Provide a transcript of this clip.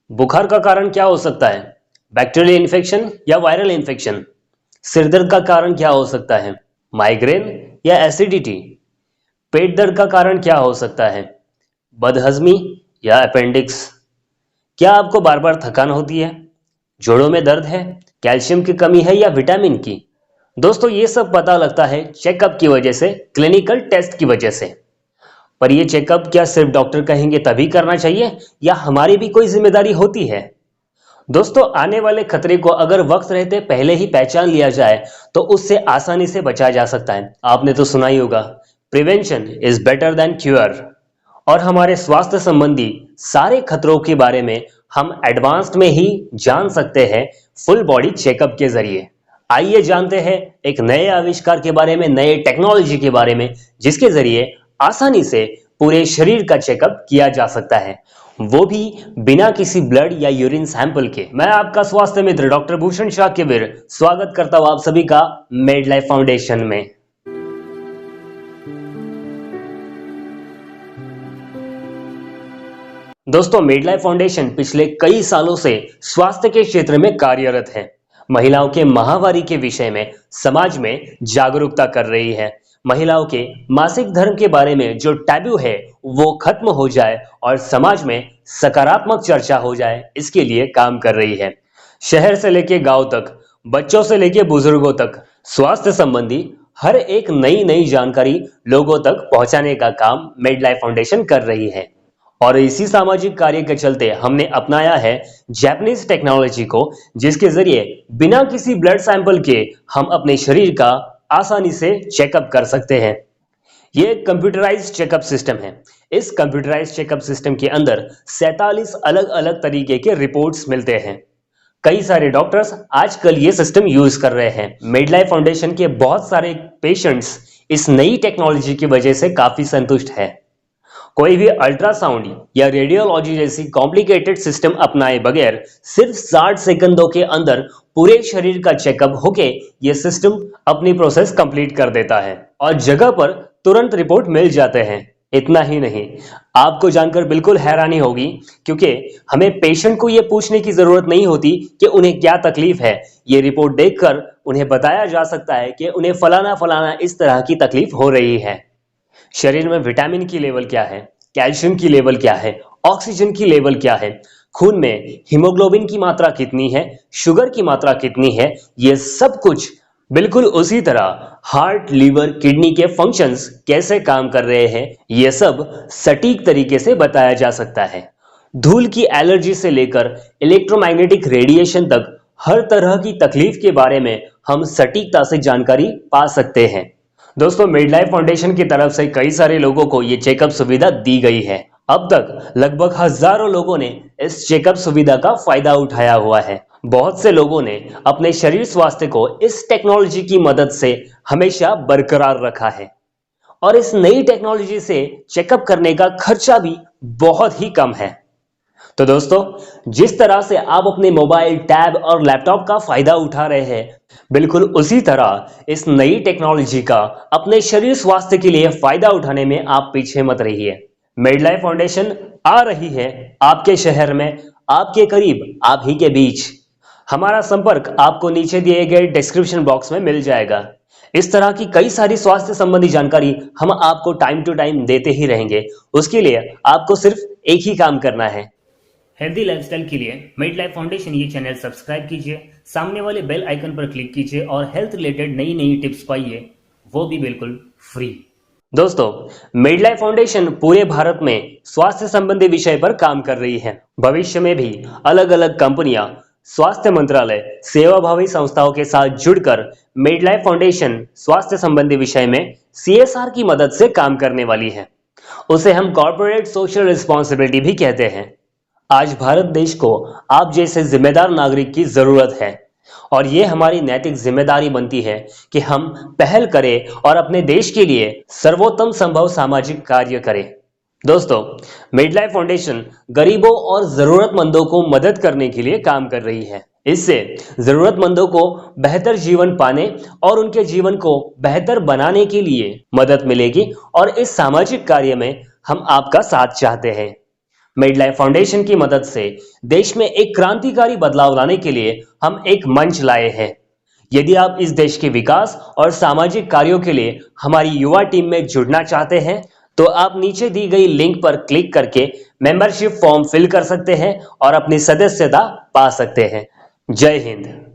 बुखार का कारण क्या हो सकता है? बैक्टीरियल इन्फेक्शन या वायरल इन्फेक्शन? सिरदर्द का कारण क्या हो सकता है? माइग्रेन या एसिडिटी? पेट दर्द का कारण क्या हो सकता है? बदहजमी या अपेंडिक्स? क्या आपको बार बार थकान होती है? जोड़ों में दर्द है? कैल्शियम की कमी है या विटामिन की? दोस्तों, ये सब पता लगता है चेकअप की वजह से, क्लिनिकल टेस्ट की वजह से। पर ये चेकअप क्या सिर्फ डॉक्टर कहेंगे तभी करना चाहिए या हमारी भी कोई जिम्मेदारी होती है? दोस्तों, आने वाले खतरे को अगर वक्त रहते पहले ही पहचान लिया जाए तो उससे आसानी से बचा जा सकता है। आपने तो सुना ही होगा, prevention is better than cure. और हमारे स्वास्थ्य संबंधी सारे खतरों के बारे में हम एडवांस्ड में ही जान सकते हैं फुल बॉडी चेकअप के जरिए। आइए जानते हैं एक नए आविष्कार के बारे में, नए टेक्नोलॉजी के बारे में, जिसके जरिए आसानी से पूरे शरीर का चेकअप किया जा सकता है, वो भी बिना किसी ब्लड या यूरिन सैंपल के। मैं आपका स्वास्थ्य मित्र डॉक्टर भूषण शाक्यवीर स्वागत करता हूं आप सभी का मेड लाइफ फाउंडेशन में। दोस्तों, मेड लाइफ फाउंडेशन पिछले कई सालों से स्वास्थ्य के क्षेत्र में कार्यरत है। महिलाओं के माहवारी के विषय में समाज में जागरूकता कर रही है। महिलाओं के मासिक धर्म के बारे में जो टैबू है वो खत्म हो जाए और समाज में सकारात्मक चर्चा हो जाए, इसके लिए काम कर रही है। शहर से लेके गांव तक, बच्चों से लेके बुजुर्गों तक, स्वास्थ्य संबंधी हर एक नई नई जानकारी लोगों तक पहुंचाने का काम मेड लाइफ फाउंडेशन कर रही है। और इसी सामाजिक कार्य के चलते हमने अपनाया है जापानीज टेक्नोलॉजी को, जिसके जरिए बिना किसी ब्लड सैंपल के हम अपने शरीर का आसानी से चेकअप कर सकते हैं। ये एक कंप्यूटराइज्ड चेकअप सिस्टम है। इस कंप्यूटराइज्ड चेकअप सिस्टम के अंदर 47 अलग अलग तरीके के रिपोर्ट्स मिलते हैं। कई सारे डॉक्टर्स आजकल ये सिस्टम यूज कर रहे हैं। मेड लाइफ फाउंडेशन के बहुत सारे पेशेंट्स इस नई टेक्नोलॉजी की वजह से काफी संतुष्ट है। कोई भी अल्ट्रासाउंड या रेडियोलॉजी जैसी कॉम्प्लिकेटेड सिस्टम अपनाए बगैर सिर्फ 60 सेकंडों के अंदर पूरे शरीर का चेकअप होके ये सिस्टम अपनी प्रोसेस कंप्लीट कर देता है और जगह पर तुरंत रिपोर्ट मिल जाते हैं। इतना ही नहीं, आपको जानकर बिल्कुल हैरानी होगी, क्योंकि हमें पेशेंट को ये पूछने की जरूरत नहीं होती कि उन्हें क्या तकलीफ है। ये रिपोर्ट देखकर उन्हें बताया जा सकता है कि उन्हें फलाना फलाना इस तरह की तकलीफ हो रही है। शरीर में विटामिन की लेवल क्या है, कैल्शियम की लेवल क्या है, ऑक्सीजन की लेवल क्या है, खून में हीमोग्लोबिन की मात्रा कितनी है, शुगर की मात्रा कितनी है, ये सब कुछ बिल्कुल उसी तरह हार्ट, लीवर, किडनी के फंक्शंस कैसे काम कर रहे हैं, ये सब सटीक तरीके से बताया जा सकता है। धूल की एलर्जी से लेकर इलेक्ट्रोमैग्नेटिक रेडिएशन तक हर तरह की तकलीफ के बारे में हम सटीकता से जानकारी पा सकते हैं। दोस्तों, मेड लाइफ फाउंडेशन की तरफ से कई सारे लोगों को ये चेकअप सुविधा दी गई है। अब तक लगभग हजारों लोगों ने इस चेकअप सुविधा का फायदा उठाया हुआ है। बहुत से लोगों ने अपने शरीर स्वास्थ्य को इस टेक्नोलॉजी की मदद से हमेशा बरकरार रखा है और इस नई टेक्नोलॉजी से चेकअप करने का खर्चा भी बहुत ही कम है। तो दोस्तों, जिस तरह से आप अपने मोबाइल, टैब और लैपटॉप का फायदा उठा रहे हैं, बिल्कुल उसी तरह इस नई टेक्नोलॉजी का अपने शरीर स्वास्थ्य के लिए फायदा उठाने में आप पीछे मत रहिए। मेड लाइफ फाउंडेशन आ रही है आपके शहर में, आपके करीब, आप ही के बीच। हमारा संपर्क आपको नीचे दिए गए डिस्क्रिप्शन बॉक्स में मिल जाएगा। इस तरह की कई सारी स्वास्थ्य संबंधी जानकारी हम आपको टाइम टू टाइम देते ही रहेंगे। उसके लिए आपको सिर्फ एक ही काम करना है। हेल्दी लाइफस्टाइल के लिए मेड लाइफ फाउंडेशन ये चैनल सब्सक्राइब कीजिए, सामने वाले बेल आइकन पर क्लिक कीजिए और हेल्थ रिलेटेड नई नई टिप्स पाइए, वो भी बिल्कुल फ्री। दोस्तों, मेड लाइफ फाउंडेशन पूरे भारत में स्वास्थ्य संबंधी विषय पर काम कर रही है। भविष्य में भी अलग अलग कंपनियां, स्वास्थ्य मंत्रालय, सेवाभावी संस्थाओं के साथ जुड़कर मेड लाइफ फाउंडेशन स्वास्थ्य संबंधी विषय में CSR की मदद से काम करने वाली है। उसे हम कॉर्पोरेट सोशल रिस्पॉन्सिबिलिटी भी कहते हैं। आज भारत देश को आप जैसे जिम्मेदार नागरिक की जरूरत है और ये हमारी नैतिक जिम्मेदारी बनती है कि हम पहल करें और अपने देश के लिए सर्वोत्तम संभव सामाजिक कार्य करें। दोस्तों, मेड लाइफ फाउंडेशन गरीबों और जरूरतमंदों को मदद करने के लिए काम कर रही है। इससे जरूरतमंदों को बेहतर जीवन पाने और उनके जीवन को बेहतर बनाने के लिए मदद मिलेगी और इस सामाजिक कार्य में हम आपका साथ चाहते हैं। मेडलाइफ फाउंडेशन की मदद से देश में एक क्रांतिकारी बदलाव लाने के लिए हम एक मंच लाए हैं। यदि आप इस देश के विकास और सामाजिक कार्यों के लिए हमारी युवा टीम में जुड़ना चाहते हैं, तो आप नीचे दी गई लिंक पर क्लिक करके मेंबरशिप फॉर्म फिल कर सकते हैं और अपनी सदस्यता पा सकते हैं। जय हिंद।